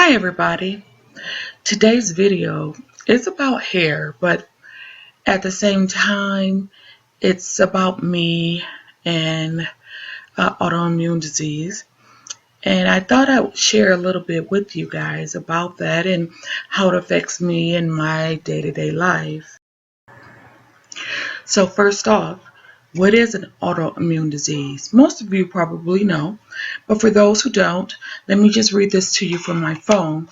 Hi everybody. Today's video is about hair, but at the same time it's about me and autoimmune disease. And I thought I would share a little bit with you guys about that and how it affects me in my day-to-day life. So first off, what is an autoimmune disease? Most of you probably know, but for those who don't, let me just read this to you from my phone.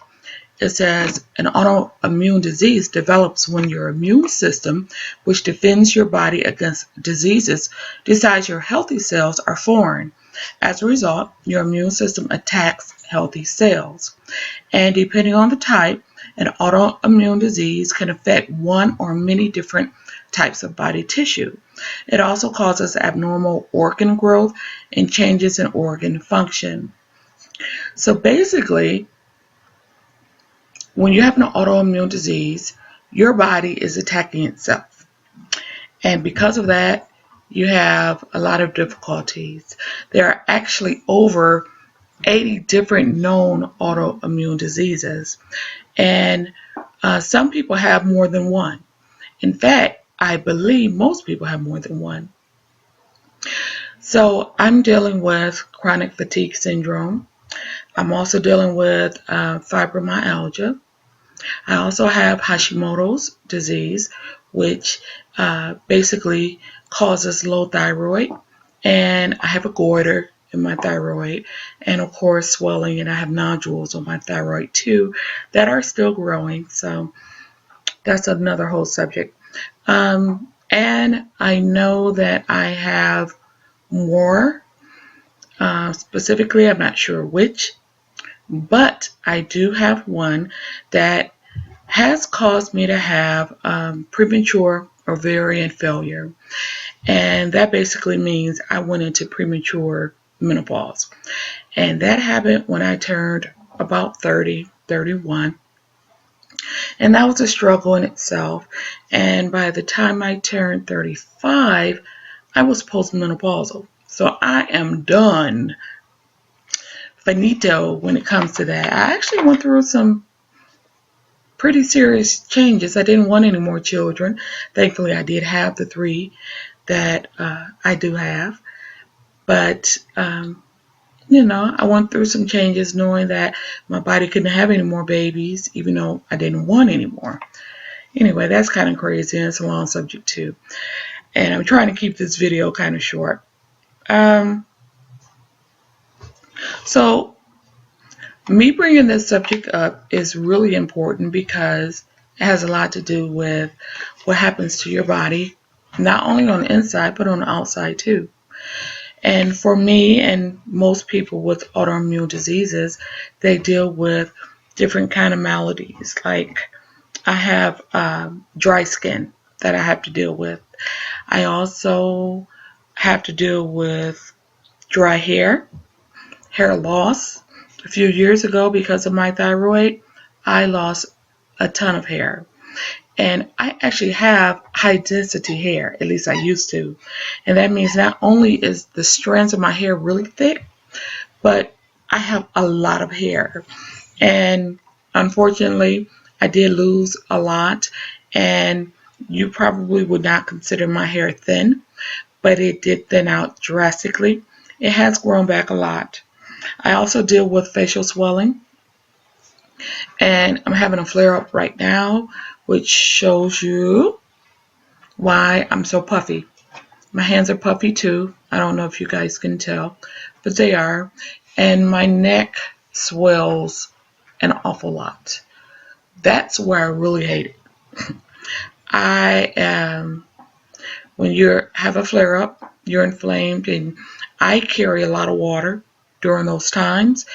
It says an autoimmune disease develops when your immune system, which defends your body against diseases, decides your healthy cells are foreign. As a result, your immune system attacks healthy cells. And depending on the type, an autoimmune disease can affect one or many different types of body tissue. It also causes abnormal organ growth and changes in organ function. So basically, when you have an autoimmune disease, your body is attacking itself. And because of that, you have a lot of difficulties. There are actually over 80 different known autoimmune diseases. And some people have more than one. In fact, I believe most people have more than one. So I'm dealing with chronic fatigue syndrome. I'm also dealing with fibromyalgia. I also have Hashimoto's disease, which basically causes low thyroid, and I have a goiter in my thyroid, and of course swelling, and I have nodules on my thyroid too that are still growing, so that's another whole subject. And I know that I have more, specifically I'm not sure which, but I do have one that has caused me to have premature ovarian failure. And that basically means I went into premature menopause. And that happened when I turned about 30, 31. And that was a struggle in itself. And by the time I turned 35, I was postmenopausal. So I am done. Finito when it comes to that. I actually went through some pretty serious changes. I didn't want any more children. Thankfully, I did have the 3 that I do have. But, I went through some changes knowing that my body couldn't have any more babies, even though I didn't want any more. Anyway, that's kind of crazy, and it's a long subject too. And I'm trying to keep this video kind of short. So me bringing this subject up is really important because it has a lot to do with what happens to your body, not only on the inside, but on the outside too. And for me and most people with autoimmune diseases, they deal with different kind of maladies. Like I have dry skin that I have to deal with. I also have to deal with dry hair loss. A few years ago, because of my thyroid, I lost a ton of hair. And I actually have high density hair, at least I used to. And that means not only is the strands of my hair really thick, but I have a lot of hair. And unfortunately, I did lose a lot. And you probably would not consider my hair thin, but it did thin out drastically. It has grown back a lot. I also deal with facial swelling, and I'm having a flare up right now, which shows you why I'm so puffy. My hands are puffy too. I don't know if you guys can tell, but they are. And my neck swells an awful lot. That's where I really hate it. I am, when you have a flare up, you're inflamed, and I carry a lot of water during those times.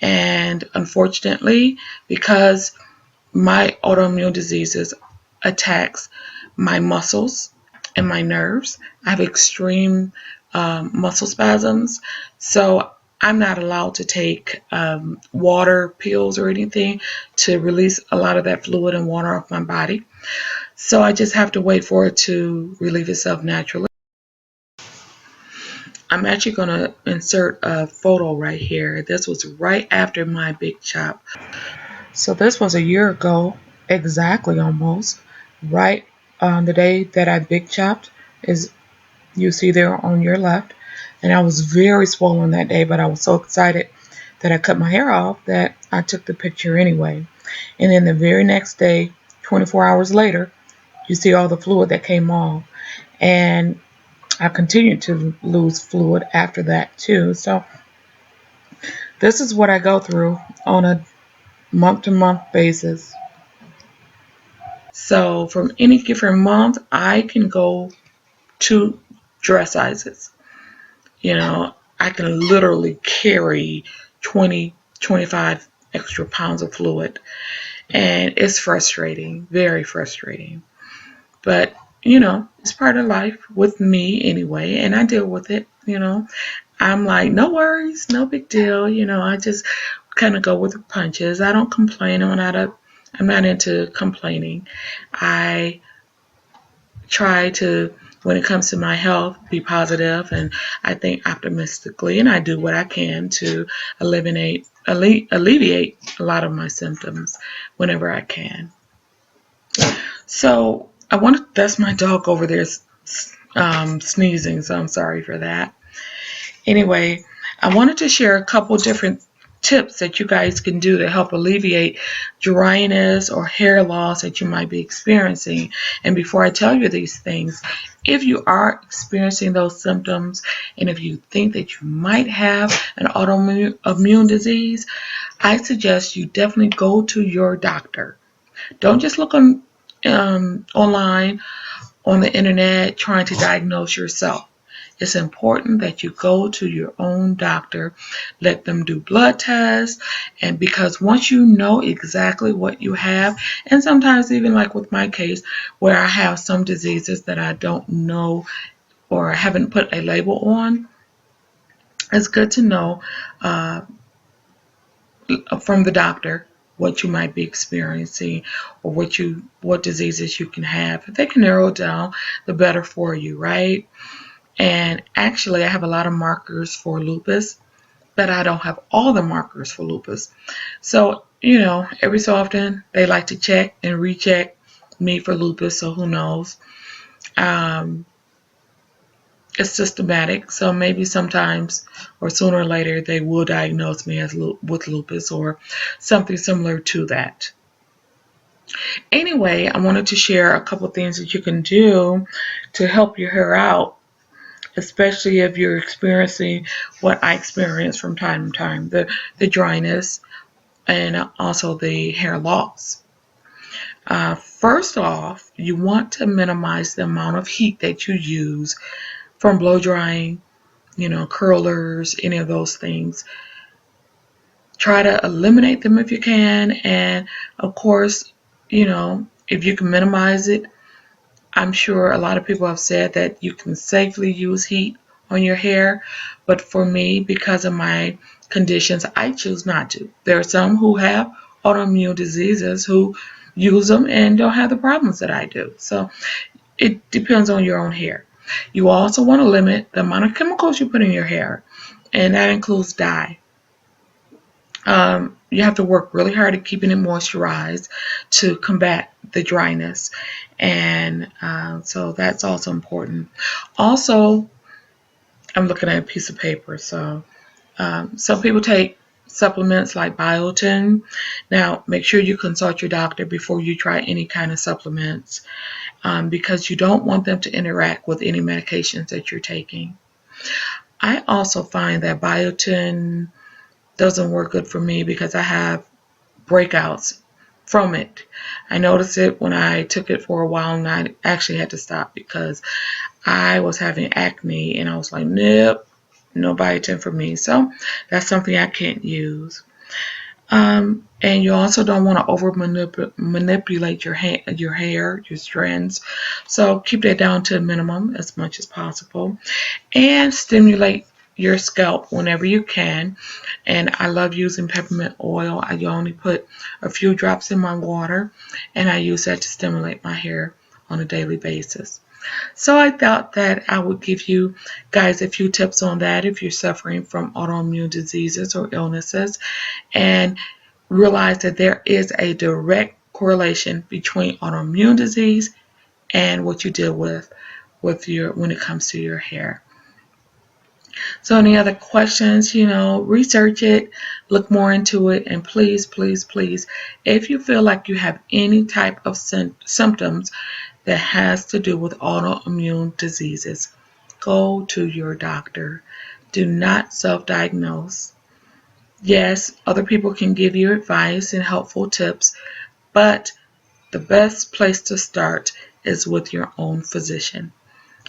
And unfortunately, because my autoimmune diseases attacks my muscles and my nerves, I have extreme muscle spasms. So I'm not allowed to take water pills or anything to release a lot of that fluid and water off my body. So I just have to wait for it to relieve itself naturally. I'm actually going to insert a photo right here. This was right after my big chop. So this was a year ago, exactly almost, right on the day that I big chopped, is you see there on your left. And I was very swollen that day, but I was so excited that I cut my hair off that I took the picture anyway. And then the very next day, 24 hours later, you see all the fluid that came off. And I continued to lose fluid after that too. So this is what I go through on a month to month basis. So from any given month, I can go 2 dress sizes. You know, I can literally carry 20, 25 extra pounds of fluid. And it's frustrating, very frustrating. But, it's part of life with me anyway, and I deal with it. I'm like, no worries, no big deal. I just kind of go with the punches. I don't complain. I'm not into complaining. I try to, when it comes to my health, be positive, and I think optimistically, and I do what I can to alleviate a lot of my symptoms whenever I can. So I want to, that's my dog over there sneezing, so I'm sorry for that. Anyway, I wanted to share a couple different tips that you guys can do to help alleviate dryness or hair loss that you might be experiencing. And before I tell you these things, if you are experiencing those symptoms and if you think that you might have an autoimmune disease, I suggest you definitely go to your doctor. Don't just look online on the internet trying to diagnose yourself. It's important that you go to your own doctor, let them do blood tests, and because once you know exactly what you have, and sometimes even like with my case, where I have some diseases that I don't know or haven't put a label on, it's good to know from the doctor what you might be experiencing or what diseases you can have. If they can narrow it down, the better for you, right? And actually, I have a lot of markers for lupus, but I don't have all the markers for lupus. So, every so often they like to check and recheck me for lupus, so who knows? Um, it's systematic, so maybe sometimes or sooner or later they will diagnose me with lupus or something similar to that. Anyway, I wanted to share a couple things that you can do to help your hair out, especially if you're experiencing what I experience from time to time, the dryness and also the hair loss. First off, you want to minimize the amount of heat that you use from blow drying, curlers, any of those things. Try to eliminate them if you can. And of course, if you can minimize it, I'm sure a lot of people have said that you can safely use heat on your hair. But for me, because of my conditions, I choose not to. There are some who have autoimmune diseases who use them and don't have the problems that I do. So it depends on your own hair. You also want to limit the amount of chemicals you put in your hair, and that includes dye. You have to work really hard at keeping it moisturized to combat the dryness, and so that's also important. Also, I'm looking at a piece of paper. So some people take supplements like biotin. Now, make sure you consult your doctor before you try any kind of supplements, because you don't want them to interact with any medications that you're taking. I also find that biotin doesn't work good for me because I have breakouts from it. I noticed it when I took it for a while, and I actually had to stop because I was having acne, and I was like, nope, no biotin for me. So that's something I can't use. And you also don't want to over manipulate your hair, your strands. So keep that down to a minimum as much as possible, and stimulate your scalp whenever you can. And I love using peppermint oil. I only put a few drops in my water, and I use that to stimulate my hair on a daily basis. So I thought that I would give you guys a few tips on that if you're suffering from autoimmune diseases or illnesses, and realize that there is a direct correlation between autoimmune disease and what you deal with your when it comes to your hair. So any other questions, research it, look more into it, and please, please, please, if you feel like you have any type of symptoms that has to do with autoimmune diseases, go to your doctor. Do not self-diagnose. Yes, other people can give you advice and helpful tips, but the best place to start is with your own physician.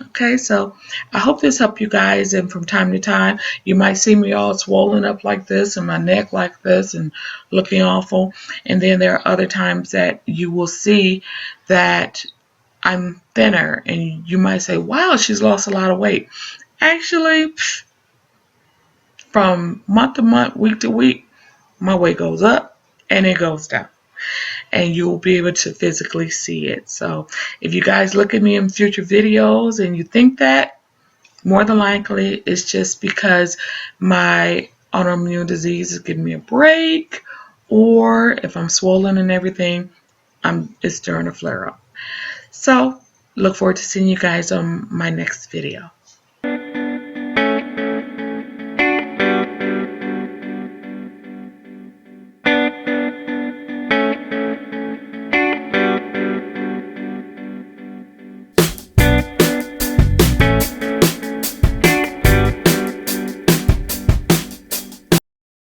Okay, so I hope this helped you guys, and from time to time you might see me all swollen up like this and my neck like this and looking awful, and then there are other times that you will see that I'm thinner and you might say, wow, she's lost a lot of weight. Actually, from month to month, week to week, my weight goes up and it goes down, and you'll be able to physically see it. So if you guys look at me in future videos and you think that, more than likely it's just because my autoimmune disease is giving me a break, or if I'm swollen and everything, it's during a flare up. So look forward to seeing you guys on my next video.